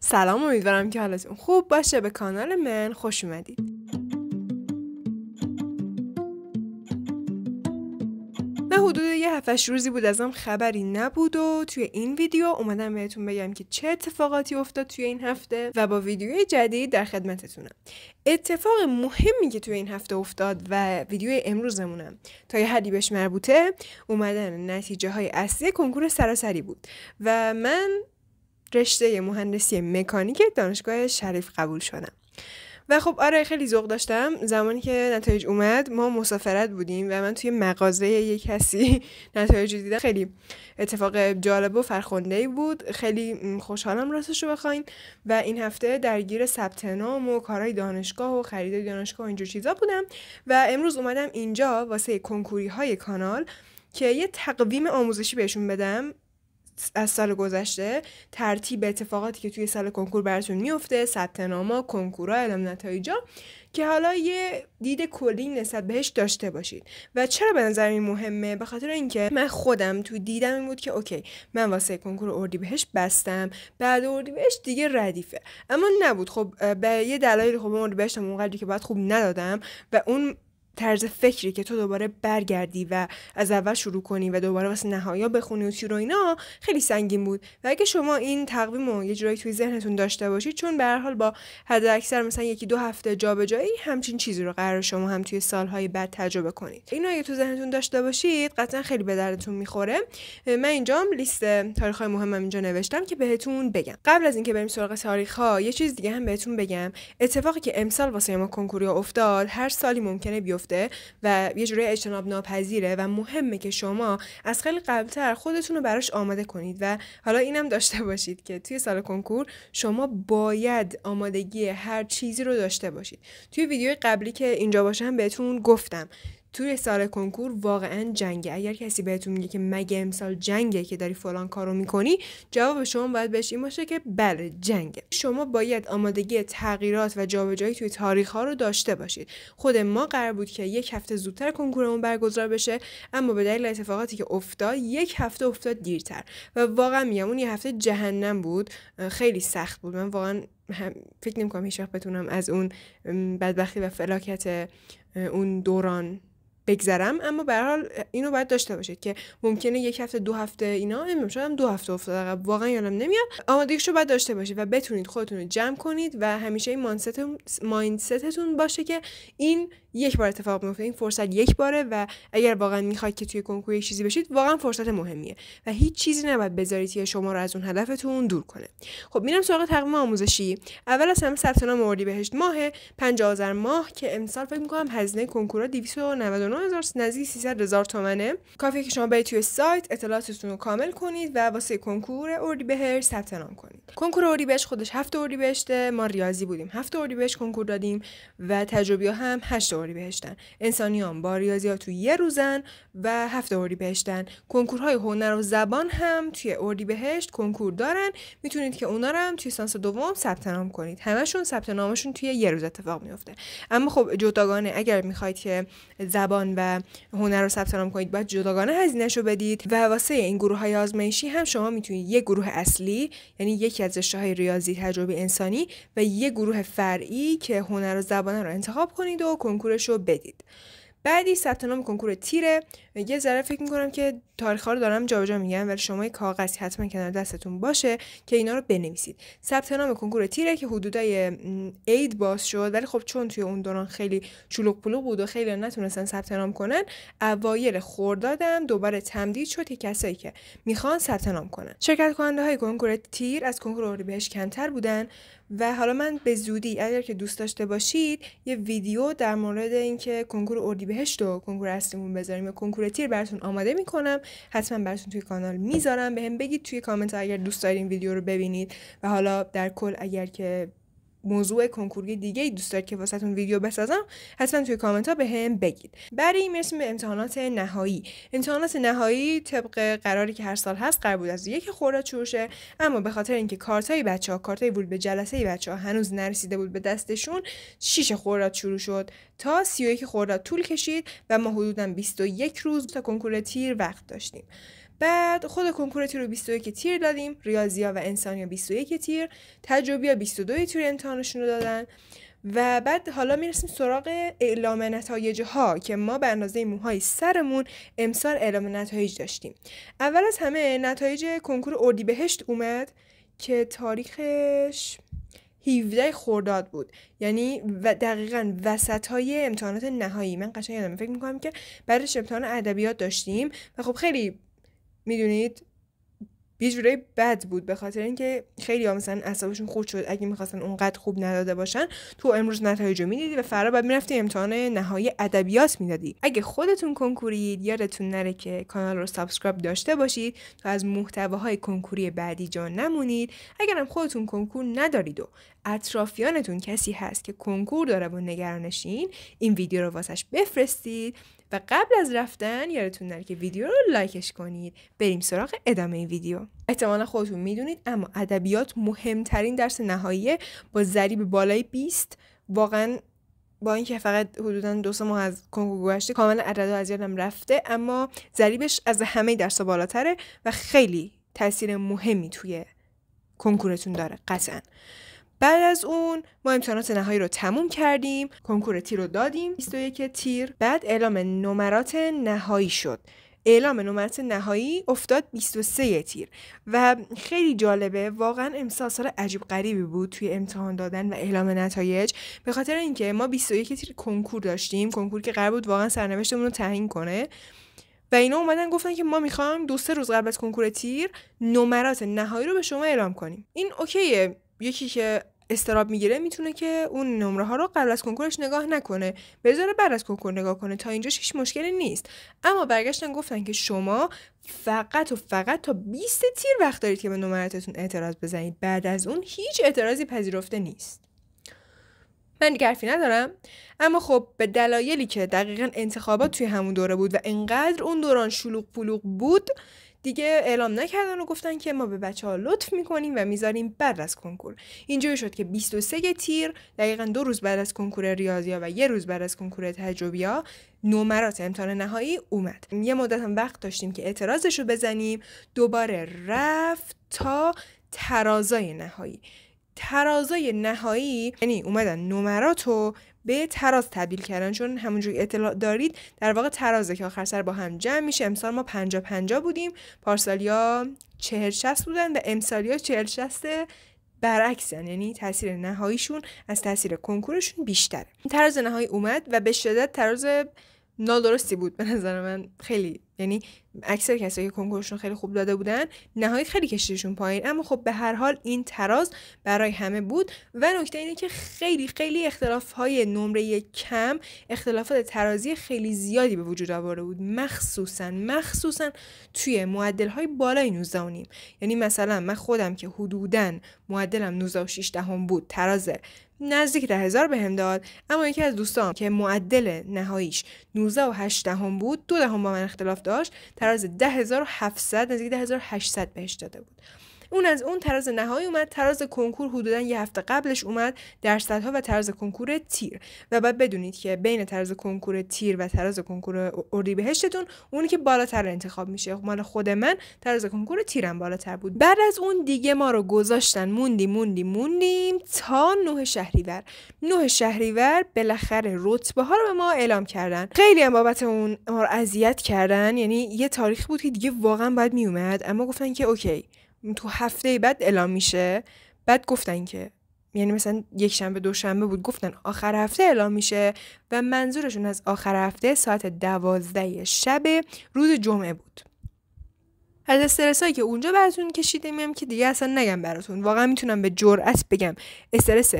سلام، امیدوارم که حالتون خوب باشه. به کانال من خوش اومدید. من حدود یه 7-8 روزی بود ازم خبری نبود و توی این ویدیو اومدم بهتون بگم که چه اتفاقاتی افتاد توی این هفته و با ویدیوی جدید در خدمتتونم. اتفاق مهمی که توی این هفته افتاد و ویدیوی امروزمونم تا یه حدی بهش مربوطه، اومدن نتیجه های اصلی کنکور سراسری بود و من رشته مهندسی مکانیک دانشگاه شریف قبول شدم. و خب آره، خیلی ذوق داشتم. زمانی که نتایج اومد ما مسافرت بودیم و من توی مغازه یک کسی نتایج دیدم. خیلی اتفاق جالب و فرخنده‌ای بود. خیلی خوشحالم راستش رو بخواین. و این هفته درگیر ثبت نام و کارهای دانشگاه و خرید دانشگاه و اینجور چیزا بودم و امروز اومدم اینجا واسه کنکوری های کانال که یه تقویم آموزشی بهشون بدم از سال گذشته، ترتیب اتفاقاتی که توی سال کنکور براتون میفته، ثبت نام‌ها، کنکورها، اعلام نتایجا، که حالا یه دید کلی نسبت بهش داشته باشید. و چرا به نظر این مهمه؟ به خاطر اینکه من خودم تو دیدم این بود که اوکی، من واسه کنکور اردیبهشت بستم، بعد اردیبهشت دیگه ردیفه. اما نبود. خب به یه دلایلی خب اردیبهشت اونقدری که باید خوب ندادم و اون طرز فکری که تو دوباره برگردی و از اول شروع کنی و دوباره واسه نهایی بخونی و چی رو اینا خیلی سنگین بود. و اگه شما این تقویمو یه جورایی توی ذهنتون داشته باشید، چون به هر حال با حد اکثر مثلا 1-2 هفته جابجایی همچین چیزی رو قرار شما هم توی سالهای بعد تجربه کنید، اینو اگه تو ذهنتون داشته باشید قطعا خیلی به دردتون میخوره. من اینجام لیست تاریخ‌های مهمم اینجا نوشتم که بهتون بگم. قبل از اینکه بریم سراغ تاریخ‌ها، یه چیز دیگه هم بهتون بگم. اتفاقی که امسال واسه ما کنکوری افتاد هر سالی ممکنه بیفته و یه جوری اجتناب ناپذیره و مهمه که شما از خیلی قبلتر خودتون رو براش آماده کنید. و حالا اینم داشته باشید که توی سال کنکور شما باید آمادگی هر چیزی رو داشته باشید. توی ویدیوی قبلی که اینجا باشم بهتون گفتم توی سال کنکور واقعا جنگه. اگر کسی بهتون میگه که مگه امسال جنگه که داری فلان کارو میکنی، جواب شما باید بهش این باشه که بله جنگه. شما باید آمادگی تغییرات و جابجایی توی تاریخ‌ها رو داشته باشید. خود ما قرار بود که 1 هفته زودتر کنکورمون برگزار بشه، اما به دلیل اتفاقاتی که افتاد 1 هفته افتاد دیرتر و واقعا میگم اون 1 هفته جهنم بود. خیلی سخت بود. من واقعا فکر نمی‌کنم هیچ وقت بتونم از اون بدبختی و فلاکت اون دوران بگذرم. اما به هر حال اینو باید داشته باشید که ممکنه 1 هفته 2 هفته اینا نمیشه، 2 هفته افتاد واقعا یادم نمیاد. آمادگیشو باید داشته باشید و بتونید خودتون رو جمع کنید و همیشه این مایندستتون باشه که این یک بار اتفاق میفته، این فرصت یک باره و اگر واقعا میخواید که توی کنکور یک چیزی بشید واقعا فرصت مهمیه و هیچ چیزی نباید بذارید که شما رو از اون هدفتون دور کنه. خب میرم سراغ تقویم آموزشی. اول از همه ثبت نام اردیبهشت ماه 50,000 ماه که امسال فکر می‌کنم هزینه کنکورا 299,000 نزدیک 300,000 تومانه. کافیه که شما برید توی سایت اطلاعاتتون رو کامل کنید و واسه کنکور اردیبهشت ثبت نام کنید. کنکور اردیبهشت خودش 7 اردیبهشت، ما ریاضی بودیم 7 اردیبهشت کنکور دادیم و تجربی‌ها هم 8 اردیبهشتن. انسانیان با ریاضیات توی یه روزن و 7 اردیبهشتن. کنکورهای هنر و زبان هم توی اردیبهشت کنکور دارن، میتونید که اونا رو هم توی سانس دوم ثبت نام کنید. همشون ثبت نامشون توی یه روز اتفاق میفته. اما خب جداگانه اگر میخواید که زبان و هنر رو ثبت نام کنید باید جداگانه هزینه‌شو بدید و واسه این گروه‌های آزمایشی هم شما میتونید یک گروه اصلی، یعنی یکی از رشته‌های ریاضی، تجربه انسانی و یک گروه فرعی که هنر و زبان رو انتخاب کنید و کنکورشو بدید. بعدی ثبت نام کنکور تیره. یه ذره فکر می‌کنم که تاریخ‌ها رو دارم جابجا میگم، ولی شما یه کاغذی حتما کنار دستتون باشه که اینا رو بنویسید. ثبت نام کنکور تیره که حدودای عید باز شد، ولی خب چون توی اون دوران خیلی چلوغ پلوغ بود و خیلی نتونستن ثبت نام کنن، اوایل خردادم دوباره تمدید شد که کسایی که میخوان ثبت نام کنن. شرکت کننده‌های کنکور تیر از کنکور اردیبهشت کمتر بودن و حالا من به زودی اگر که دوست داشته باشید یه ویدیو در مورد اینکه کنکور اردیبهشت و کنکور اصلیمون بذاریم یا کنکور تیر براتون آماده میکنم، حتما براتون توی کانال میذارم. بهم بگید توی کامنت اگر دوست دارین این ویدیو رو ببینید و حالا در کل اگر که موضوع کنکوری دیگه ای دوست دارید که واسهتون ویدیو بسازم، حتما توی کامنت ها بهم بگید. برای میرسیم به امتحانات نهایی. امتحانات نهایی طبق قراری که هر سال هست قرار بود از 1 خرداد شروع شه، اما به خاطر اینکه کارتای بچه‌ها، کارتای ورود به جلسه بچه‌ها هنوز نرسیده بود به دستشون، 6 خرداد شروع شد تا 31 خرداد طول کشید و ما حدوداً 21 روز تا کنکور تیر وقت داشتیم. بعد خود کنکور تیر رو 21 تیر دادیم، ریاضی‌ها و انسانی‌ها 21 تیر، تجربی‌ها 22 تیر امتحانشون رو دادن. و بعد حالا میرسیم سراغ اعلام نتایج ها که ما به اندازه موهای سرمون امسال اعلام نتایج داشتیم. اول از همه نتایج کنکور اردیبهشت اومد که تاریخش 17 خرداد بود، یعنی و دقیقاً وسطای امتحانات نهایی. من قشنگ یادمه، فکر میکنم که بعدش امتحان ادبیات داشتیم و خب خیلی میدونید یه جورایی بد بود، به خاطر اینکه خیلی ها مثلا اعصابشون خورد شد اگه میخواستن اونقدر خوب نداده باشن. تو امروز نتایج رو میدیدی و فردا بعد میرفتی امتحان نهایی ادبیات میدادی. اگه خودتون کنکورید یادتون نره که کانال رو سابسکرایب داشته باشید تا از محتواهای کنکوری بعدی جا نمونید. اگرم خودتون کنکور ندارید و اطرافیانتون کسی هست که کنکور داره و نگرانشین، این ویدیو رو واسش بفرستید و قبل از رفتن یادتون نره که ویدیو رو لایکش کنید. بریم سراغ ادامه ویدیو. احتمالا خودتون میدونید اما ادبیات مهمترین درس نهاییه با ضریب بالای 20. واقعا با اینکه فقط حدوداً 2 ماه از کنکور گذشته کاملا عددا از یادم رفته، اما ضریبش از همه درس‌ها بالاتره و خیلی تاثیر مهمی توی کنکورتون داره قطعاً. بعد از اون ما امتحانات نهایی رو تموم کردیم، کنکور تیر رو دادیم 21 تیر. بعد اعلام نمرات نهایی شد. اعلام نمرات نهایی افتاد 23 تیر و خیلی جالبه. واقعا امسال سال عجیب غریبی بود توی امتحان دادن و اعلام نتایج، به خاطر اینکه ما 21 تیر کنکور داشتیم، کنکور که قرار بود واقعا سرنوشتمون رو تعیین کنه و اینا اومدن گفتن که ما میخوایم 2-3 روز قبل از کنکور تیر نمرات نهایی رو به شما اعلام کنیم. این اوکیه، یکی که استراب میگیره میتونه که اون نمره ها رو قبل از کنکورش نگاه نکنه، بذاره بعد از کنکور نگاه کنه، تا اینجاش هیچ مشکلی نیست. اما برگشتن گفتن که شما فقط تا 20 تیر وقت دارید که به نمراتتون اعتراض بزنید، بعد از اون هیچ اعتراضی پذیرفته نیست. من دیگه حرفی ندارم، اما خب به دلایلی که دقیقاً انتخابات توی همون دوره بود و انقدر اون دوران شلوغ پلوغ بود دیگه اعلام نکردن و گفتن که ما به بچه‌ها لطف میکنیم و میذاریم بعد از کنکور. اینجوری شد که 23 تیر دقیقاً 2 روز بعد از کنکور ریاضی‌ها و 1 روز بعد از کنکور تجربی‌ها نمرات امتحان نهایی اومد. یه مدت هم وقت داشتیم که اعتراضش رو بزنیم. دوباره رفت تا ترازای نهایی. ترازای نهایی یعنی اومدن نمراتو به تراز تبدیل کردن، چون همونجوری اطلاع دارید در واقع ترازه که آخر سر با هم جمع میشه. امسال ما 50-50 بودیم، پارسالیا 40-60 بودن و امسالیا 40-60 برعکسن، یعنی تاثیر نهاییشون از تاثیر کنکورشون بیشتره. تراز نهایی اومد و به شدت تراز نادرستی بود به نظر من. خیلی یعنی اکثر کسایی که کنکورشون خیلی خوب داده بودن نهایی خیلی کشیدشون پایین، اما خب به هر حال این تراز برای همه بود. و نکته اینه که خیلی اختلاف‌های نمره کم، اختلافات ترازی خیلی زیادی به وجود آورده بود، مخصوصاً توی معدل‌های بالای 19.5. یعنی مثلا من خودم که حدوداً معدلم 19.6 بود، تراز نزدیک 10,000 بهم داد، اما یکی از دوستان که معدل نهاییش 19.8 بود 2 با من اختلاف داشت، تراز 10,700 نزدیک 10,800 بهش داده بود. اون از اون تراز نهایی اومد. تراز کنکور حدوداً یه هفته قبلش اومد، درصدها و تراز کنکور تیر. و بعد بدونید که بین تراز کنکور تیر و تراز کنکور اردیبهشتتون اونی که بالاتر انتخاب میشه. مال خود من تراز کنکور تیرم بالاتر بود. بعد از اون دیگه ما رو گذاشتن موندیم تا 9 شهریور. 9 شهریور بالاخره رتبه ها رو به ما اعلام کردن. خیلی هم بابت اون ما رو اذیت کردن، یعنی یه تاریخ بود که دیگه واقعا باید می اومد، اما گفتن که اوکی تو هفته بعد اعلام میشه. بعد گفتن که یعنی مثلا یک شنبه دوشنبه بود، گفتن آخر هفته اعلام میشه و منظورشون از آخر هفته ساعت 12 شب روز جمعه بود. از استرسایی که اونجا براتون کشیدیم که دیگه اصلا نگم براتون. واقعا میتونم به جرئت بگم استرس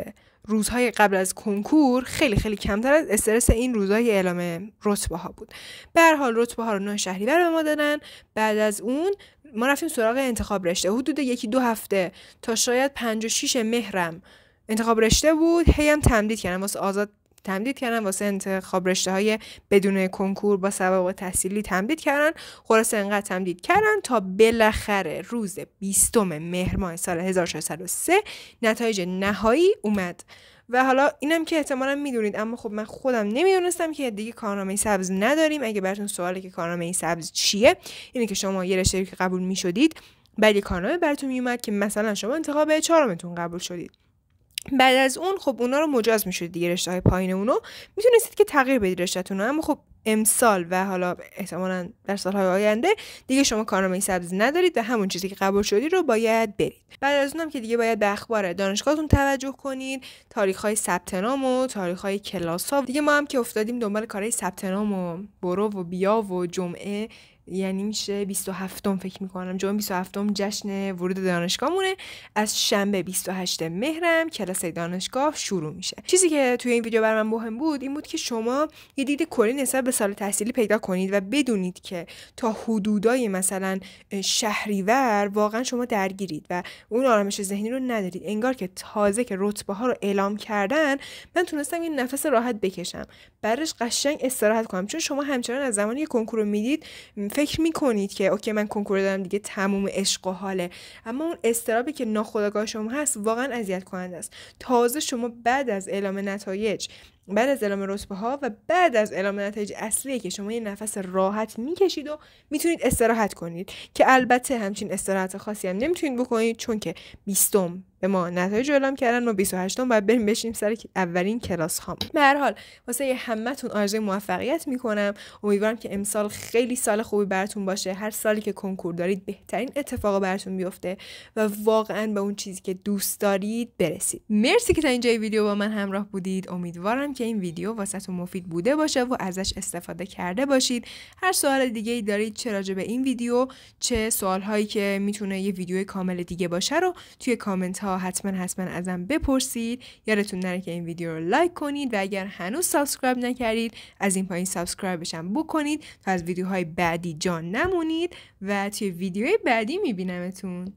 روزهای قبل از کنکور خیلی کمتر از استرس این روزهای اعلام رتبه ها بود. به هر حال رتبه ها رو 9 شهریور به ما دادن. بعد از اون ما رفتیم سراغ انتخاب رشته. حدود 1-2 هفته تا شاید 5 و 6 مهرم انتخاب رشته بود. هی هم تمدید کردن واسه آزاد تمدید کردن، واسه انتخاب رشته‌های بدون کنکور با سوابق تحصیلی تمدید کردن. خلاصه انقدر تمدید کردن تا بالاخره روز 20 مهر ماه سال 1603 نتایج نهایی اومد. و حالا اینم که احتمالاً میدونید، اما خب من خودم نمیدونستم که دیگه کارنامه سبز نداریم. اگه براتون سواله که کارنامه سبز چیه، اینه که شما یه رشته که قبول میشدید، بعد یه کارنامه براتون میومد که مثلا شما انتخاب 4متون قبول شدید. بعد از اون خب اونا رو مجاز میشد دیگه، رشته‌های پایین اونو میتونستید که تغییر بدید رشته‌تون رو. اما خب امسال و حالا احتمالاً در سال‌های آینده دیگه شما کارنامه سبز ندارید و همون چیزی که قبول شدید رو باید برید. بعد از اونم که دیگه باید به اخبار دانشگاهتون توجه کنید، تاریخ‌های ثبت نام و تاریخ‌های کلاس‌ها. دیگه ما هم که افتادیم دنبال کارهای ثبت نام و برو و بیا و جمعه، یعنی میشه 27م فکر میکنم، جمعه 27م جشن ورود دانشگاهمونه. از شنبه 28 مهرم کلاس دانشگاه شروع میشه. چیزی که توی این ویدیو برام مهم بود این بود که شما یه دید کلی نسبت به سال تحصیلی پیدا کنید و بدونید که تا حدودای مثلا شهریور واقعا شما درگیرید و اون آرامش ذهنی رو ندارید. انگار که تازه که رتبه ها رو اعلام کردن من تونستم این نفس راحت بکشم، بعدش قشنگ استراحت کنم، چون شما همچنان از زمانی کنکور رو میدید فکر میکنید که اوکی من کنکور دادم دیگه تموم عشق و حاله، اما اون استرابی که ناخودآگاه شما هست واقعا اذیت کننده است. تازه شما بعد از اعلام نتایج، بعد از اعلام رتبه ها و بعد از اعلام نتایج اصلی که شما یه نفس راحت میکشید و میتونید استراحت کنید، که البته همچین استراحت خاصی هم نمیتونید بکنید، چون که 20م به ما نتایج اعلام کردن و 28م باید بریم بشینیم سر اولین کلاس هام. به هر حال واسه همتون آرزوی موفقیت میکنم. امیدوارم که امسال خیلی سال خوبی براتون باشه. هر سالی که کنکور دارید بهترین اتفاقا براتون بیفته و واقعا به اون چیزی که دوست دارید برسید. مرسی که تا اینجای ویدیو با من همراه بودید. امیدوارم که این ویدیو واسهتون مفید بوده باشه و ازش استفاده کرده باشید. هر سوال دیگه‌ای دارید چه راجع به این ویدیو، چه سوال‌هایی که میتونه یه ویدیو کامل دیگه باشه رو توی کامنت ها حتما ازم بپرسید. یادتون نره که این ویدیو رو لایک کنید و اگر هنوز سابسکرایب نکردید از این پایین سابسکرایبش هم بکنید تا از ویدیوهای بعدی جا نمونید و توی ویدیوهای بعدی میبینمتون.